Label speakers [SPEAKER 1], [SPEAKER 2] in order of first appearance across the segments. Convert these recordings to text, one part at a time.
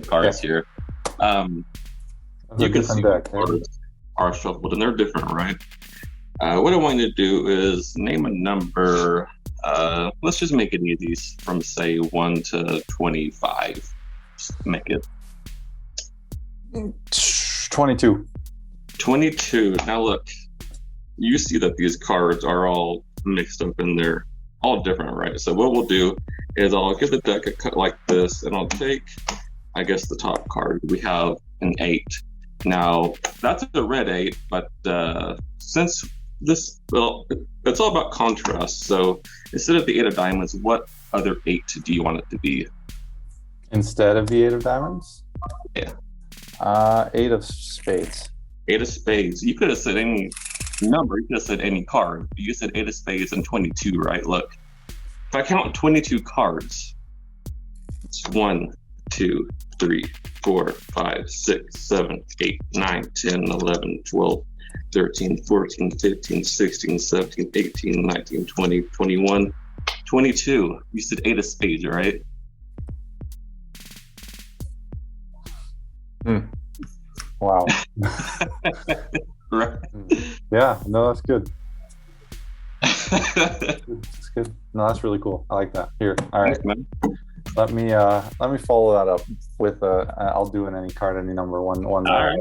[SPEAKER 1] cards
[SPEAKER 2] Okay.
[SPEAKER 1] here.
[SPEAKER 2] That's a
[SPEAKER 1] You can see
[SPEAKER 2] different
[SPEAKER 1] what
[SPEAKER 2] deck, eh?
[SPEAKER 1] cards are shuffled, and they're different, right? What I want you to do is name a number. Let's just make it easy from say 1 to 25. Just make it
[SPEAKER 2] 22.
[SPEAKER 1] 22. Now look, you see that these cards are all mixed up and they're all different, right? So what we'll do is I'll give the deck a cut like this, and I'll take, I guess, the top card. We have an 8. Now that's a red 8, but since this, well, it's all about contrast. So instead of the 8 of diamonds, what other 8 do you want it to be?
[SPEAKER 2] Instead of the 8 of diamonds?
[SPEAKER 1] Yeah.
[SPEAKER 2] 8 of spades.
[SPEAKER 1] 8 of spades. You could have said any number. You could have said any card. You said 8 of spades and 22, right? Look, if I count 22 cards, it's 1, 2, 3, 4, 5, 6, 7, 8, 9, 10, 11, 12, 13, 14, 15, 16, 17, 18, 19, 20, 21, 22. You said 8 of spades, right?
[SPEAKER 2] Wow.
[SPEAKER 1] Right.
[SPEAKER 2] Yeah, no, that's good. That's good. No, that's really cool. I like that. Here, all right.
[SPEAKER 1] Thanks, man.
[SPEAKER 2] Let me follow that up with I'll do an any card, any number one.
[SPEAKER 1] All right.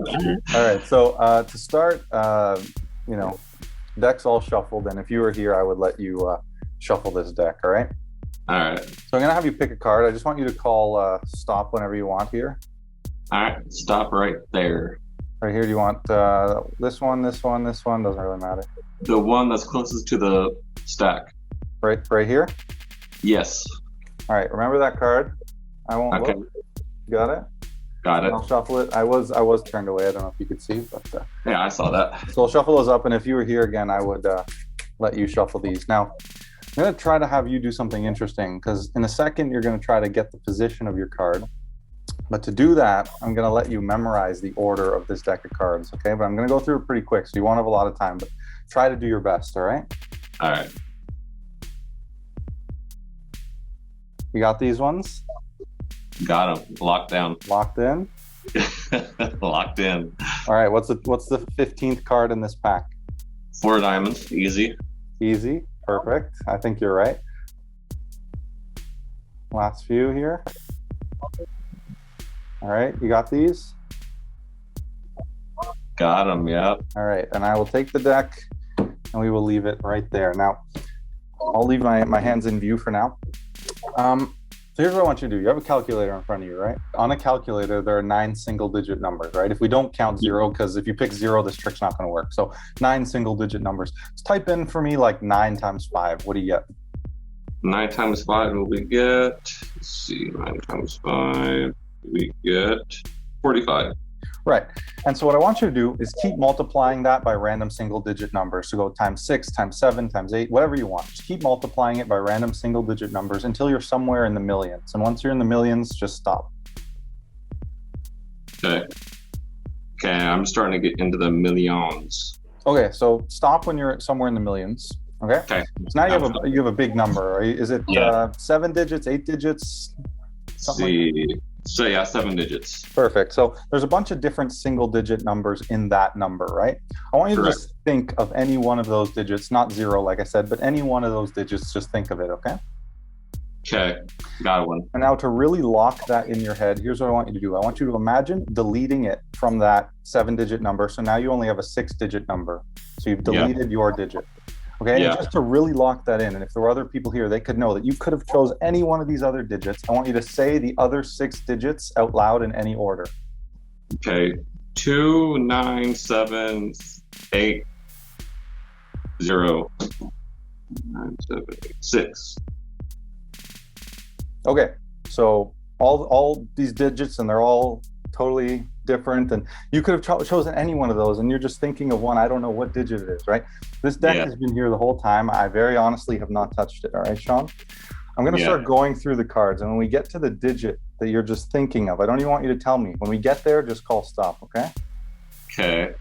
[SPEAKER 2] All right. So to start, you know, deck's all shuffled, and if you were here, I would let you shuffle this deck. All right.
[SPEAKER 1] All right.
[SPEAKER 2] So I'm gonna have you pick a card. I just want you to call stop whenever you want here.
[SPEAKER 1] All right. Stop right there.
[SPEAKER 2] Right here. Do you want this one, this one, this one? Doesn't really matter.
[SPEAKER 1] The one that's closest to the stack.
[SPEAKER 2] Right here.
[SPEAKER 1] Yes.
[SPEAKER 2] All right. Remember that card. I won't
[SPEAKER 1] Okay.
[SPEAKER 2] look. Got it.
[SPEAKER 1] Got it.
[SPEAKER 2] I'll shuffle it. I was turned away. I don't know if you could see, but
[SPEAKER 1] Yeah, I saw that.
[SPEAKER 2] so I'll shuffle those up. And if you were here again, I would let you shuffle these. Now, I'm going to try to have you do something interesting because in a second, you're going to try to get the position of your card. But to do that, I'm going to let you memorize the order of this deck of cards. Okay. But I'm going to go through it pretty quick. So you won't have a lot of time, but try to do your best. All right.
[SPEAKER 1] All right.
[SPEAKER 2] You got these ones
[SPEAKER 1] Got him. Locked down.
[SPEAKER 2] locked in.
[SPEAKER 1] Locked in.
[SPEAKER 2] All right. What's the 15th card in this pack?
[SPEAKER 1] 4 diamonds. Easy.
[SPEAKER 2] Easy. Perfect. I think you're right. Last few here. All right. You got these?
[SPEAKER 1] Got him. Yeah.
[SPEAKER 2] All right. And I will take the deck and we will leave it right there. Now, I'll leave my hands in view for now. So here's what I want you to do. You have a calculator in front of you, right? On a calculator, there are 9 single-digit numbers, right? If we don't count 0, because if you pick 0, this trick's not going to work. So 9 single-digit numbers. Just type in for me like 9 times 5. What do you get?
[SPEAKER 1] 9 times 5, what we get? Let's see. 9 times 5, we get 45.
[SPEAKER 2] Right. And so what I want you to do is keep multiplying that by random single-digit numbers. So go times 6, times 7, times 8, whatever you want. Just keep multiplying it by random single-digit numbers until you're somewhere in the millions. And once you're in the millions, just stop.
[SPEAKER 1] Okay. Okay, I'm starting to get into the millions.
[SPEAKER 2] Okay, so stop when you're somewhere in the millions. Okay.
[SPEAKER 1] Okay.
[SPEAKER 2] So now you have a big number. Right? Is it
[SPEAKER 1] Yeah.
[SPEAKER 2] 7 digits, 8 digits?
[SPEAKER 1] Let's
[SPEAKER 2] Something
[SPEAKER 1] see. So yeah, 7 digits.
[SPEAKER 2] Perfect. So there's a bunch of different single-digit numbers in that number, right? I want you to just think of any one of those digits, not 0, like I said, but any one of those digits. Just think of it, okay?
[SPEAKER 1] Okay. Got one.
[SPEAKER 2] And now to really lock that in your head, here's what I want you to do. I want you to imagine deleting it from that 7-digit number. So now you only have a 6-digit number. So you've deleted your digit. Okay,
[SPEAKER 1] Yeah.
[SPEAKER 2] and just to really lock that in, and if there were other people here, they could know that you could have chose any one of these other digits. I want you to say the other 6 digits out loud in any order.
[SPEAKER 1] Okay. 2, 9, 7, 8, 0, 9, 7, 8, 6.
[SPEAKER 2] Okay, so all these digits, and they're all totally different, and you could have chosen any one of those, and you're just thinking of one. I don't know what digit it is, right? This deck has been here the whole time. I very honestly have not touched it. All right, Sean? I'm going to start going through the cards, and when we get to the digit that you're just thinking of, I don't even want you to tell me. When we get there, just call stop, okay?
[SPEAKER 1] Okay.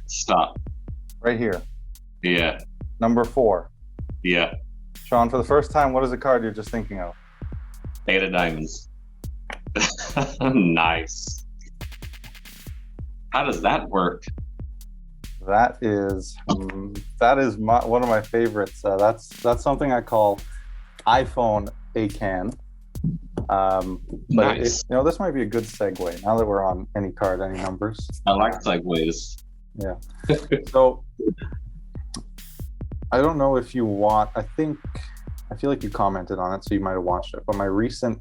[SPEAKER 1] Stop.
[SPEAKER 2] Right here.
[SPEAKER 1] Yeah.
[SPEAKER 2] Number 4.
[SPEAKER 1] Yeah.
[SPEAKER 2] Sean, for the first time, what is the card you're just thinking of?
[SPEAKER 1] 8 of diamonds. Nice. How does that work?
[SPEAKER 2] That is one of my favorites. That's something I call iPhone ACAAN. But
[SPEAKER 1] Nice.
[SPEAKER 2] this might be a good segue now that we're on any card, any numbers.
[SPEAKER 1] I like segues.
[SPEAKER 2] Yeah. So I don't know if you want. I feel like you commented on it, so you might have watched it. But my recent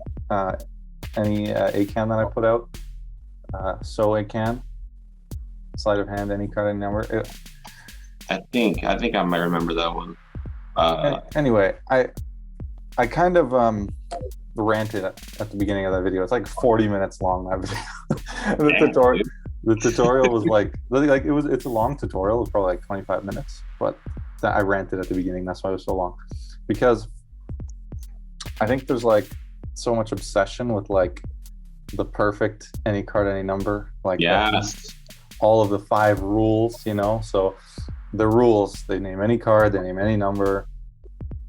[SPEAKER 2] any ACAAN that I put out, so ACAAN, sleight of hand, any card, any number.
[SPEAKER 1] I think I might remember that one.
[SPEAKER 2] Anyway, I kind of ranted at the beginning of that video. It's like 40 minutes long, that video. The tutorial was it's a long tutorial. It was probably like 25 minutes, but I ranted at the beginning. That's why it was so long, because I think there's like so much obsession with like the perfect any card, any number, like all of the 5 rules, so the rules, they name any card, they name any number,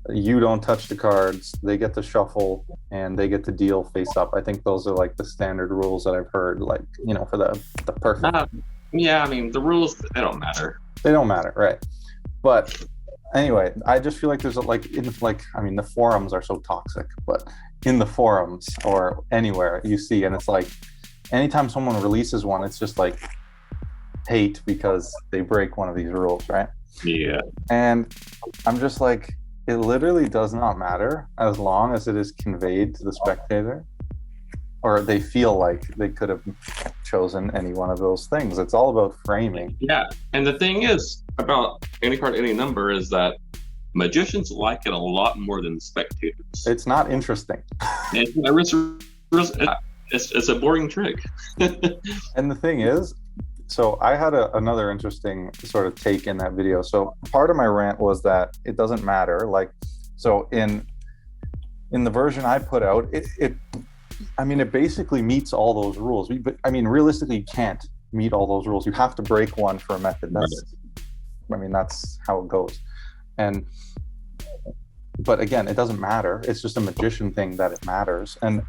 [SPEAKER 2] you don't touch the cards, they get to shuffle, and they get to deal face up. I think those are like the standard rules that I've heard, like, for the perfect.
[SPEAKER 1] Yeah, I mean, the rules, they don't matter.
[SPEAKER 2] They don't matter, right? But anyway, I just feel like there's the forums are so toxic, but in the forums or anywhere you see, and it's like anytime someone releases one, it's just like hate because they break one of these rules, right?
[SPEAKER 1] Yeah.
[SPEAKER 2] And I'm just like, it literally does not matter as long as it is conveyed to the spectator, or they feel like they could have chosen any one of those things. It's all about framing.
[SPEAKER 1] Yeah, and the thing is about any card, any number is that magicians like it a lot more than spectators.
[SPEAKER 2] It's not interesting.
[SPEAKER 1] It's a boring trick.
[SPEAKER 2] And the thing is, so I had another interesting sort of take in that video. So part of my rant was that it doesn't matter. Like, so in the version I put out, it basically meets all those rules. But realistically, you can't meet all those rules. You have to break one for a method. That's how it goes. But again, it doesn't matter. It's just a magician thing that it matters. And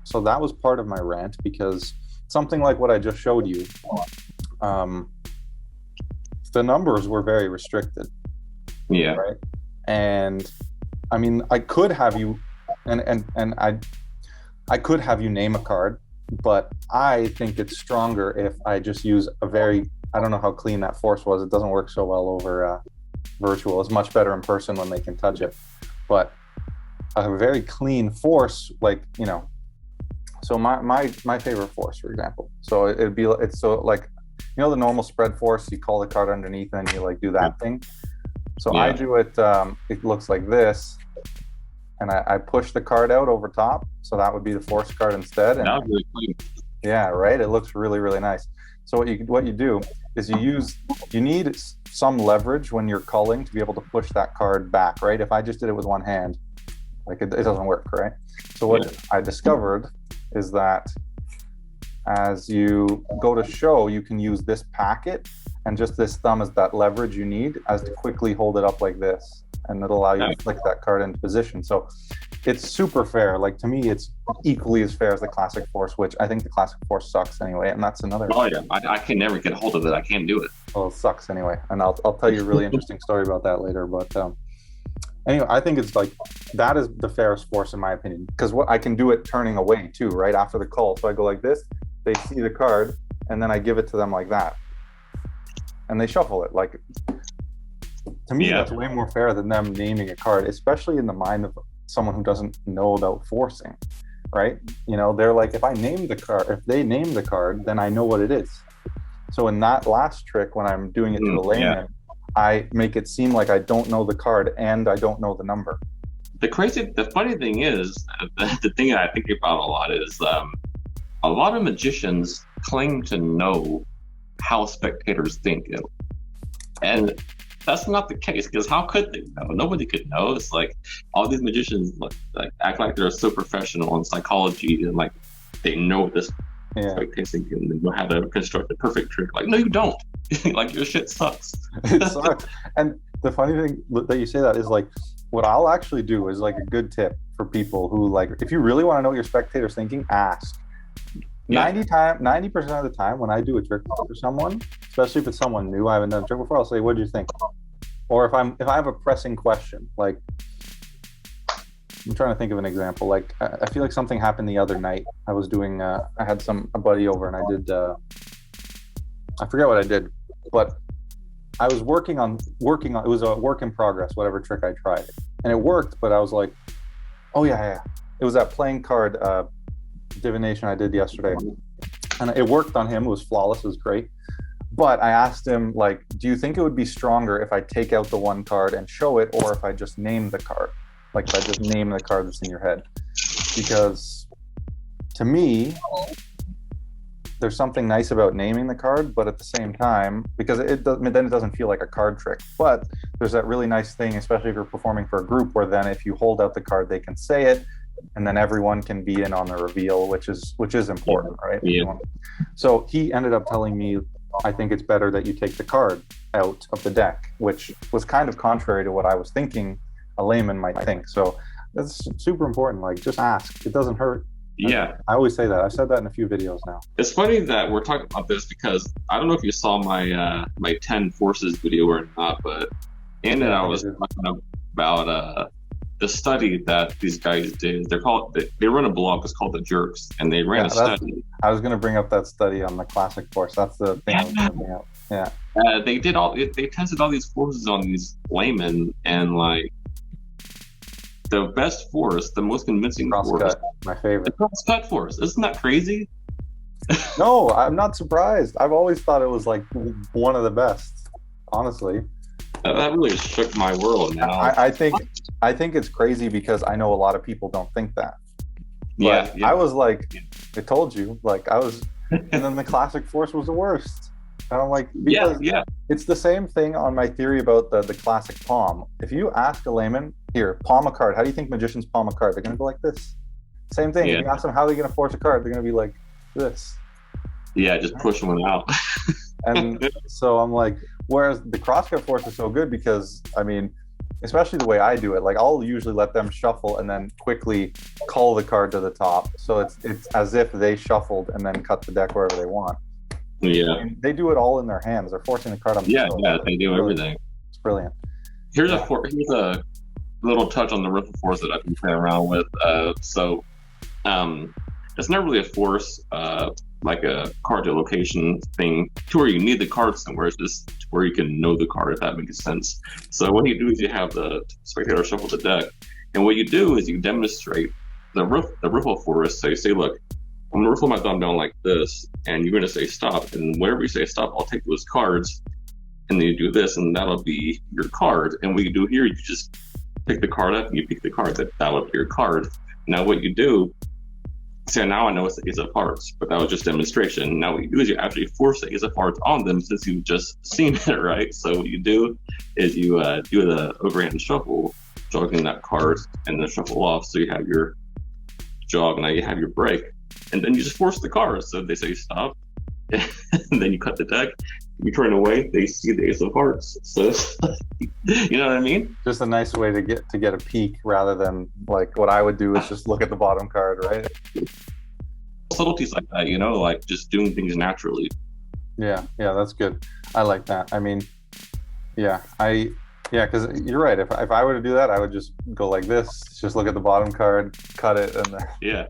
[SPEAKER 2] so that was part of my rant, because something like what I just showed you, the numbers were very restricted.
[SPEAKER 1] Yeah.
[SPEAKER 2] Right. And I could have you, and I could have you name a card, but I think it's stronger if I just use I don't know how clean that force was. It doesn't work so well over virtual. It's much better in person when they can touch it. But a very clean force, so my favorite force, for example. So it's so like, the normal spread force, you call the card underneath and you like do that thing. So I do it, it looks like this, and I push the card out over top. So that would be the force card instead. And
[SPEAKER 1] that was really clean.
[SPEAKER 2] Yeah, right. It looks really, really nice. So what you do is you need some leverage when you're culling to be able to push that card back, right? If I just did it with one hand, like it doesn't work, right? So what I discovered is that as you go to show, you can use this packet, and just this thumb is that leverage you need as to quickly hold it up like this, and it'll allow you to flick that card into position. So it's super fair. Like, to me, it's equally as fair as the classic force, which I think the classic force sucks anyway, and that's another.
[SPEAKER 1] Oh yeah, I can never get a hold of it. I can't do it.
[SPEAKER 2] Well, it sucks anyway, and I'll tell you a really interesting story about that later. But anyway, I think it's like that is the fairest force in my opinion, because what I can do it turning away too, right after the call. So I go like this, they see the card, and then I give it to them like that, and they shuffle it. Like, to me, that's way more fair than them naming a card, especially in the mind of someone who doesn't know about forcing, right? They're like, if they name the card, then I know what it is. So in that last trick, when I'm doing it to the layman, I make it seem like I don't know the card and I don't know the number.
[SPEAKER 1] The funny thing is, the thing that I think about a lot is a lot of magicians claim to know how spectators think, and that's not the case, because how could they know? Nobody could know. It's like all these magicians like act like they're so professional in psychology, and like they know this spectator and they know how to construct the perfect trick. Like, no, you don't. Like, your shit sucks.
[SPEAKER 2] It sucks. And the funny thing that you say that is, like, what I'll actually do is like a good tip for people who like, if you really want to know what your spectator's thinking, ask. 90% of the time when I do a trick for someone, especially if it's someone new, I haven't done a trick before, I'll say, what do you think? Or if I have a pressing question, like, I'm trying to think of an example. Like, I feel like something happened the other night. I was doing, I had a buddy over and I did, I forget what I did, but I was working on, it was a work in progress, whatever trick I tried. And it worked, but I was like, oh yeah. It was that playing card divination I did yesterday. And it worked on him. It was flawless. It was great. But I asked him, like, do you think it would be stronger if I take out the one card and show it, or if I just name the card? Like, if I just name the card that's in your head? Because to me, there's something nice about naming the card, but at the same time, because then it doesn't feel like a card trick. But there's that really nice thing, especially if you're performing for a group, where then if you hold out the card, they can say it, and then everyone can be in on the reveal, which is important, right?
[SPEAKER 1] Yeah.
[SPEAKER 2] So he ended up telling me, I think it's better that you take the card out of the deck, which was kind of contrary to what I was thinking a layman might think. So that's super important. Like, just ask. It doesn't hurt.
[SPEAKER 1] Yeah.
[SPEAKER 2] I always say that. I've said that in a few videos now.
[SPEAKER 1] It's funny that we're talking about this because I don't know if you saw my my 10 forces video or not, but and I was talking about the study that these guys did. They run a blog. It's called The Jerks, and they ran a study.
[SPEAKER 2] I was going to bring up that study on the classic force. That's the thing I was going to bring up. Yeah.
[SPEAKER 1] They tested all these forces on these laymen, and like the best force, the most convincing force,
[SPEAKER 2] my favorite.
[SPEAKER 1] The cross-cut force. Isn't that crazy?
[SPEAKER 2] No, I'm not surprised. I've always thought it was like one of the best, honestly.
[SPEAKER 1] That really shook my world now.
[SPEAKER 2] I think it's crazy because I know a lot of people don't think that. But yeah. I was like, I told you, like I was, and then the classic force was the worst. And I'm like, because it's the same thing on my theory about the classic palm. If you ask a layman, here, palm a card, how do you think magicians palm a card? They're going to go like this. Same thing. If you ask them how they're going to force a card, they're going to be like this.
[SPEAKER 1] Yeah, just push one out.
[SPEAKER 2] And so I'm like, whereas the crosscut force is so good because, I mean, especially the way I do it, like I'll usually let them shuffle and then quickly call the card to the top. So it's as if they shuffled and then cut the deck wherever they want.
[SPEAKER 1] Yeah.
[SPEAKER 2] I mean, they do it all in their hands. They're forcing the card on the show.
[SPEAKER 1] Yeah, they do everything.
[SPEAKER 2] It's brilliant.
[SPEAKER 1] Here's a little touch on the riffle force that I've been playing around with. It's not really a force, like a card to location thing, to where you need the card somewhere. It's just to where you can know the card, if that makes sense. So what you do is you have the spectator shuffle the deck, and what you do is you demonstrate the riffle force. So you say, look, I'm going to riffle my thumb down like this, and you're going to say stop, and whenever you say stop, I'll take those cards, and then you do this, and that'll be your card. And what you do here, you just pick the card up, and you pick the card, that would be your card. Now what you do, so now I know it's the Ace of Hearts, but that was just demonstration. Now what you do is you actually force the Ace of Hearts on them since you've just seen it, right? So what you do is you do the overhand shuffle, jogging that card, and then shuffle off. So you have your jog, now you have your break. And then you just force the cards. So they say stop, and then you cut the deck, you turn away, they see the Ace of Hearts. So you know what I mean?
[SPEAKER 2] Just a nice way to get a peek rather than like what I would do is just look at the bottom card, right?
[SPEAKER 1] Subtleties like that, like just doing things naturally.
[SPEAKER 2] Yeah, that's good. I like that. I mean, because you're right. If I were to do that, I would just go like this, just look at the bottom card, cut it, and then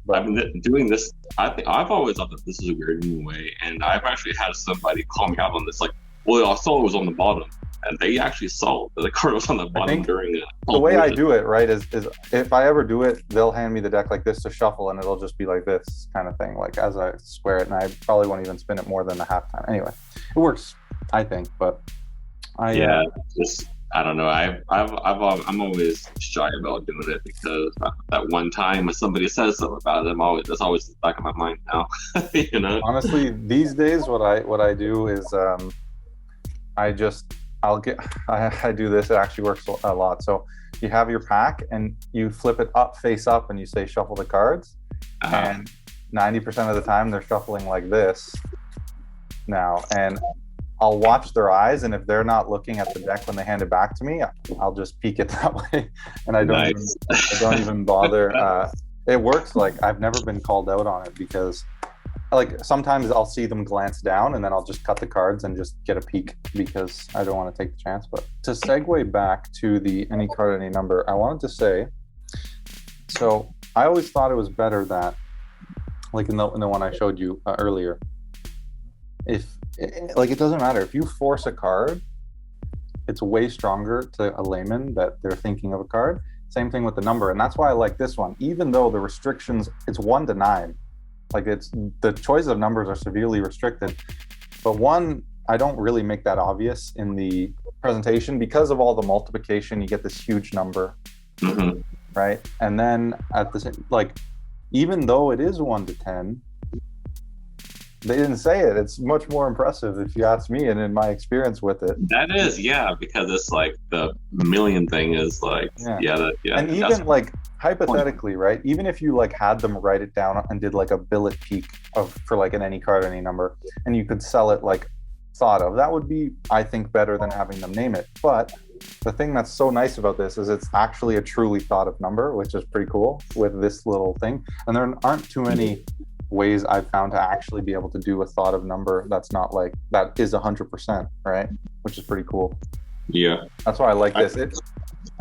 [SPEAKER 1] I've been doing this. I've always thought that this is a weird new way, and I've actually had somebody call me out on this. Like, well, I saw it was on the bottom, and they actually saw that the card was on the bottom during it.
[SPEAKER 2] The way I do it, right, is if I ever do it, they'll hand me the deck like this to shuffle, and it'll just be like this kind of thing, like as I square it, and I probably won't even spin it more than a half time. Anyway, it works, I think, but
[SPEAKER 1] I don't know. I'm always shy about doing it because that one time when somebody says something about it, that's always in the back of my mind now.
[SPEAKER 2] Honestly, these days, what I do is I do this. It actually works a lot. So you have your pack and you flip it up, face up, and you say shuffle the cards. And 90% of the time they're shuffling like this now, and I'll watch their eyes, and if they're not looking at the deck when they hand it back to me, I'll just peek it that way, and I don't even bother. It works. Like, I've never been called out on it, because like sometimes I'll see them glance down, and then I'll just cut the cards and just get a peek, because I don't want to take the chance. But to segue back to the any card, any number, I wanted to say, so I always thought it was better that, like in the one I showed you earlier, it doesn't matter if you force a card, it's way stronger to a layman that they're thinking of a card. Same thing with the number, and that's why I like this one. Even though the restrictions, it's 1 to 9, like it's the choice of numbers are severely restricted. But one, I don't really make that obvious in the presentation because of all the multiplication. You get this huge number, right? And then at the same, like, even though it is 1 to 10. They didn't say it. It's much more impressive, if you ask me, and in my experience with it.
[SPEAKER 1] That is, yeah, because it's like the million thing is like,
[SPEAKER 2] And even like hypothetically, right? Even if you like had them write it down and did like a billet peek for like an any card, any number, and you could sell it like thought of, that would be, I think, better than having them name it. But the thing that's so nice about this is it's actually a truly thought of number, which is pretty cool with this little thing. And there aren't too many ways I've found to actually be able to do a thought of number that's not like that is 100%, right? Which is pretty cool.
[SPEAKER 1] Yeah,
[SPEAKER 2] that's why I like this.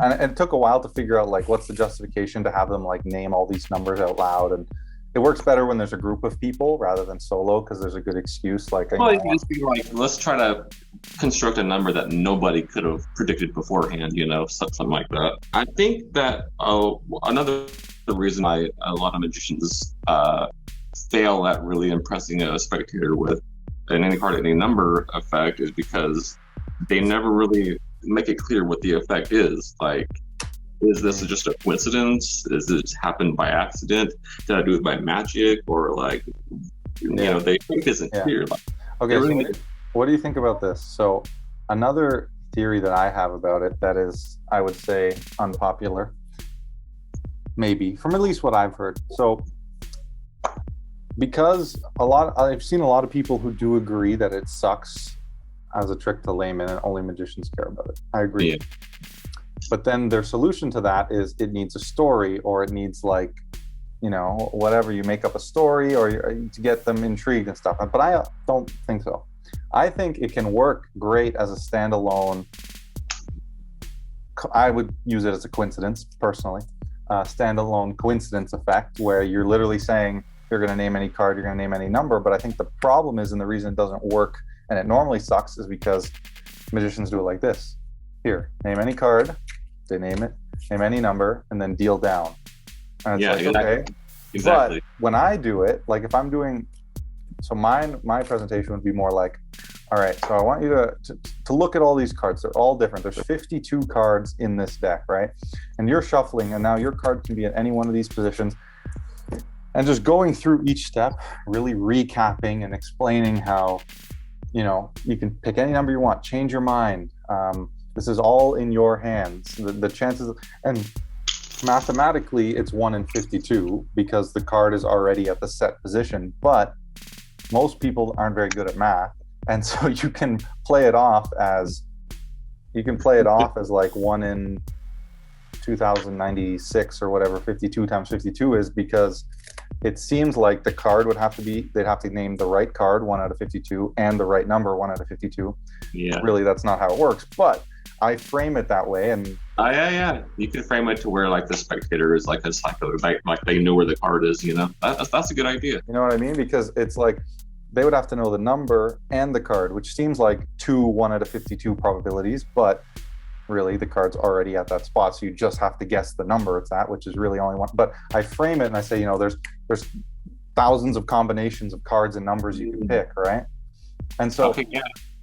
[SPEAKER 2] And it took a while to figure out like what's the justification to have them like name all these numbers out loud, and it works better when there's a group of people rather than solo, because there's a good excuse. Like,
[SPEAKER 1] well, you can just be like, let's try to construct a number that nobody could have predicted beforehand, something like that. I think that another reason why a lot of magicians fail at really impressing a spectator with an any card, any number effect is because they never really make it clear what the effect is. Like, is this just a coincidence? Is it happened by accident? Did I do it by magic? Or like, they think isn't clear. Like,
[SPEAKER 2] okay, so what do you think about this? So another theory that I have about it that is, I would say, unpopular, maybe, from at least what I've heard. So because I've seen a lot of people who do agree that it sucks as a trick to laymen and only magicians care about it. I agree. Yeah. But then their solution to that is it needs a story, or it needs like, whatever, you make up a story or to get them intrigued and stuff. But I don't think so. I think it can work great as a standalone. I would use it as a coincidence, personally. Standalone coincidence effect, where you're literally saying, you're going to name any card, you're going to name any number. But I think the problem is, and the reason it doesn't work and it normally sucks, is because magicians do it like this. Here, name any card, they name it, name any number, and then deal down. And it's okay. Exactly. But when I do it, like if I'm doing, so my presentation would be more like, all right, so I want you to look at all these cards. They're all different. There's 52 cards in this deck, right? And you're shuffling, and now your card can be at any one of these positions. And just going through each step, really recapping and explaining how, you can pick any number you want, change your mind. This is all in your hands. The chances, and mathematically, it's 1 in 52 because the card is already at the set position. But most people aren't very good at math, and so you can play it off as like 1 in 2096 or whatever 52 times 52 is, because it seems like the card would have to be, they'd have to name the right card 1 out of 52 and the right number 1 out of 52. Yeah. Really, that's not how it works, but I frame it that way. And
[SPEAKER 1] yeah. You can frame it to where like the spectator is like a psycho, like they know where the card is, That's a good idea.
[SPEAKER 2] You know what I mean? Because it's like they would have to know the number and the card, which seems like 1 out of 52 probabilities, but really the card's already at that spot, so you just have to guess the number it's at, which is really only one. But I frame it and I say, there's thousands of combinations of cards and numbers you can pick, right? And so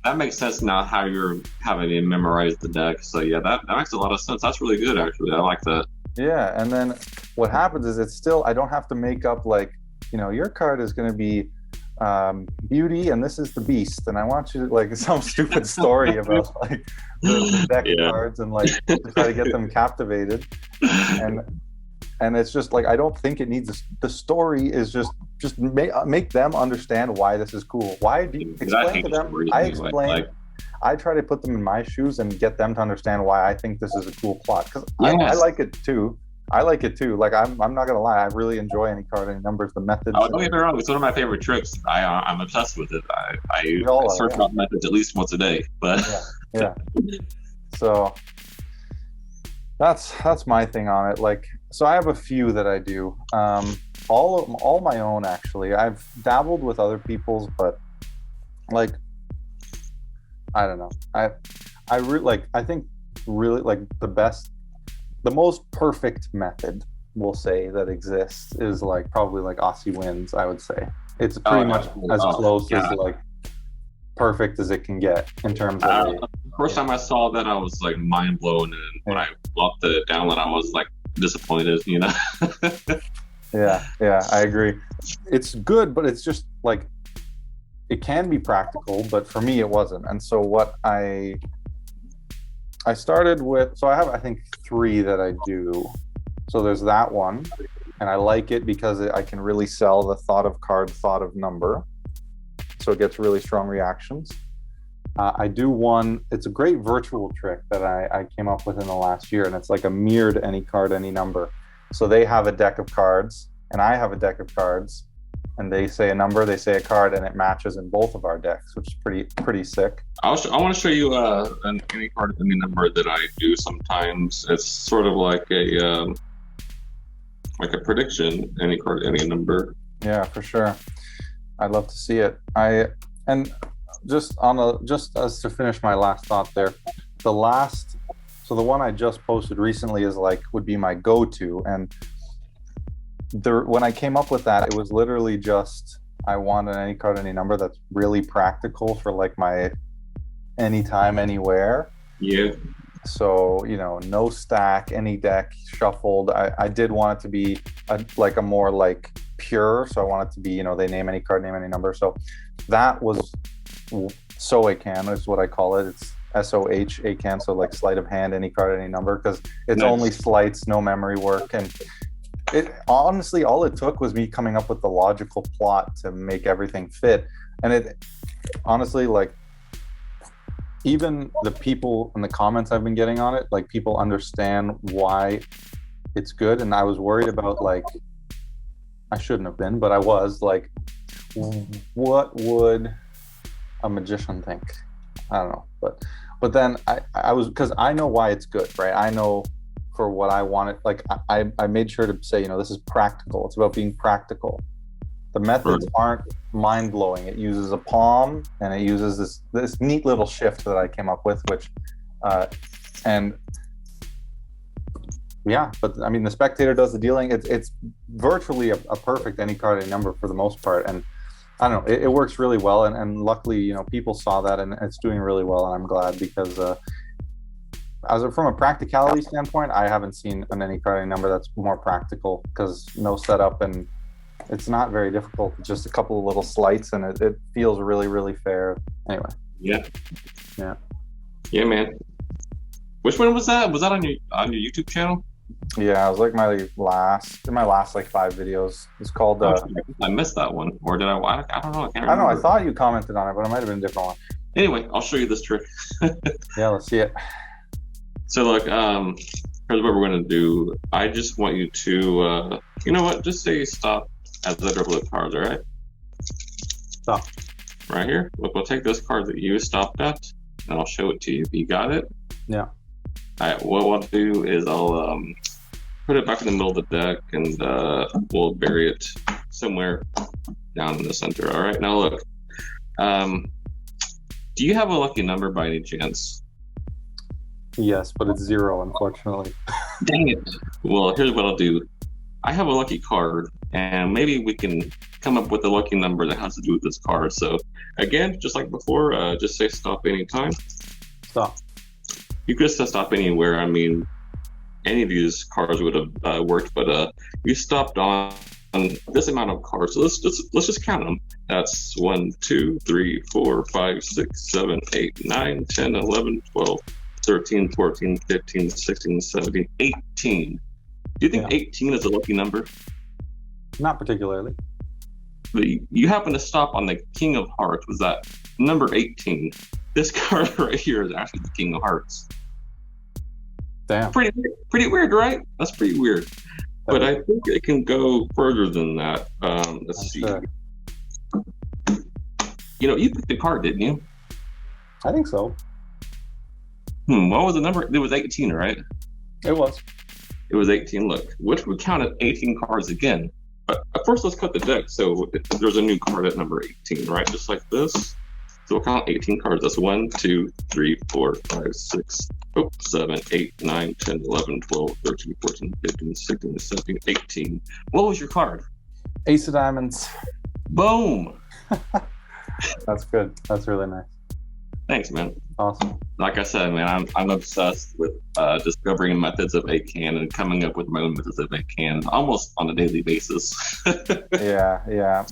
[SPEAKER 1] that makes sense now how you're having to memorize the deck. So yeah, that makes a lot of sense. That's really good, actually. I like that.
[SPEAKER 2] Yeah, and then what happens is it's still, I don't have to make up like, your card is going to be Beauty and this is the Beast, and I want you to like some stupid story about like the deck cards and like try to get them captivated, and and it's just like I don't think it needs the story is just make them understand why this is cool. Why do you explain to them? I explain. I try to put them in my shoes and get them to understand why I think this is a cool plot, because I like it too. I like it too. Like I'm not gonna lie, I really enjoy any card, any numbers, the methods.
[SPEAKER 1] Oh, don't get me wrong, it's one of my favorite tricks. I'm obsessed with it. I search out methods at least once a day. But
[SPEAKER 2] yeah. So that's my thing on it. Like, so I have a few that I do. All my own actually. I've dabbled with other people's, but like I don't know. I think really like the most perfect method we'll say that exists is like probably like Aussie wins. I would say it's pretty much as close as like perfect as it can get in terms of.
[SPEAKER 1] First time I saw that, I was like mind blown, and when I locked the download, I was like disappointed. You know. Yeah, I agree. It's good, but it's just like it can be practical, but for me it wasn't. And so what I started with, so I have I think 3 that I do. So there's that one, and I like it because I can really sell the thought of card, thought of number. So it gets really strong reactions. I do one, it's a great virtual trick that I came up with in the last year, and it's like a mirrored any card, any number. So they have a deck of cards, and I have a deck of cards, and they say a number, they say a card, and it matches in both of our decks, which is pretty sick. I want to show you any card, any number that I do sometimes. It's sort of like a prediction, any card, any number.
[SPEAKER 2] Yeah, for sure. I'd love to see it. Just as to finish my last thought there, the one I just posted recently would be my go-to, and when I came up with that, it was literally just I want an any card, any number that's really practical for like my anytime, anywhere.
[SPEAKER 1] Yeah.
[SPEAKER 2] So, no stack, any deck shuffled. I did want it to be a more like pure. So I want it to be, they name any card, name any number. So that was ACAAN is what I call it. It's SOH ACAAN. So like sleight of hand, any card, any number, because it's only sleights, no memory work. And it honestly, all it took was me coming up with the logical plot to make everything fit. And it honestly, like, even the people in the comments I've been getting on it, like people understand why it's good. And I was worried about I shouldn't have been, but I was like, what would a magician think? I don't know. But then I was, because I know why it's good, right? I know for what I wanted. Like I made sure to say, this is practical. It's about being practical. The methods aren't mind-blowing. It uses a palm, and it uses this neat little shift that I came up with, which, and yeah, but I mean, the Spectator does the dealing. It's virtually a perfect any card, any number for the most part, and I don't know, it works really well, and luckily, people saw that, and it's doing really well, and I'm glad, because from a practicality standpoint, I haven't seen an any card, any number that's more practical, because no setup, and it's not very difficult. It's just a couple of little sleights, and it feels really, really fair. Anyway.
[SPEAKER 1] Yeah, man. Which one was that? Was that on your YouTube channel?
[SPEAKER 2] Yeah, it was like my last 5 videos. It's called.
[SPEAKER 1] I missed that one, or did I? I don't know. I don't
[SPEAKER 2] know. I thought you commented on it, but it might have been a different one.
[SPEAKER 1] Anyway, I'll show you this trick.
[SPEAKER 2] Yeah, let's see it.
[SPEAKER 1] So look, here's what we're gonna do. I just want you to, you know what? Just say stop as I dribble the cards. All right.
[SPEAKER 2] Stop.
[SPEAKER 1] Right here. Look, we'll take this card that you stopped at, and I'll show it to you. You got it?
[SPEAKER 2] Yeah.
[SPEAKER 1] All right. What I'll do is I'll put it back in the middle of the deck, and we'll bury it somewhere down in the center. All right. Now look. Do you have a lucky number by any chance?
[SPEAKER 2] Yes, but it's 0, unfortunately.
[SPEAKER 1] Dang it. Well, here's what I'll do. I have a lucky card, and maybe we can come up with a lucky number that has to do with this card. So again, just like before, just say stop anytime.
[SPEAKER 2] Stop.
[SPEAKER 1] You could say stop anywhere. I mean, any of these cards would have worked, but you stopped on this amount of cards. So let's just count them. That's 1, 2, 3, 4, 5, 6, 7, 8, 9, 10, 11, 12, 13, 14, 15, 16, 17, 18. Do you think
[SPEAKER 2] Yeah.
[SPEAKER 1] 18 is a lucky number?
[SPEAKER 2] Not particularly.
[SPEAKER 1] But you happen to stop on the King of Hearts. Was that number 18? This card right here is actually the King of Hearts.
[SPEAKER 2] Damn.
[SPEAKER 1] Pretty weird, right? That's pretty weird. But I think it can go further than that. Let's see.
[SPEAKER 2] Sure.
[SPEAKER 1] You picked the card, didn't you?
[SPEAKER 2] I think so.
[SPEAKER 1] What was the number? It was 18, right?
[SPEAKER 2] It was.
[SPEAKER 1] It was 18. Look, which would count as 18 cards again. But first, let's cut the deck. So there's a new card at number 18, right? Just like this. So we'll count 18 cards. That's 1, 2, 3, 4, 5, 6, 7, 8, 9, 10, 11, 12, 13, 14, 15, 16, 17, 18. What was your card?
[SPEAKER 2] Ace of Diamonds.
[SPEAKER 1] Boom!
[SPEAKER 2] That's good. That's really nice.
[SPEAKER 1] Thanks, man.
[SPEAKER 2] Awesome.
[SPEAKER 1] Like I said, man, I'm obsessed with discovering methods of ACAAN and coming up with my own methods of ACAAN almost on a daily basis.
[SPEAKER 2] Yeah.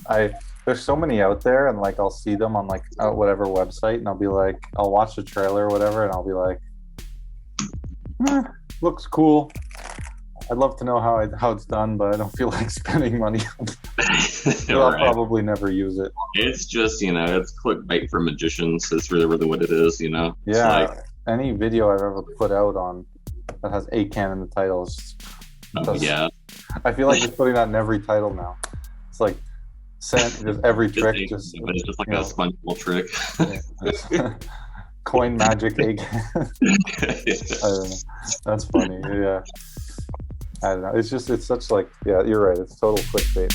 [SPEAKER 2] There's so many out there, and like I'll see them on like whatever website, and I'll be like, I'll watch the trailer or whatever, and I'll be like, looks cool. I'd love to know how it's done, but I don't feel like spending money on it. So I'll probably never use it.
[SPEAKER 1] It's just, it's clickbait for magicians. It's really, really what it is,
[SPEAKER 2] Yeah.
[SPEAKER 1] Like,
[SPEAKER 2] any video I've ever put out on that has ACAAN in the title is
[SPEAKER 1] yeah.
[SPEAKER 2] I feel like it's putting that in every title now. It's like just every trick.
[SPEAKER 1] But it's just like a sponge trick.
[SPEAKER 2] Coin magic ACAAN. I don't know. That's funny. Yeah. I don't know. It's such like, yeah, you're right. It's total clickbait.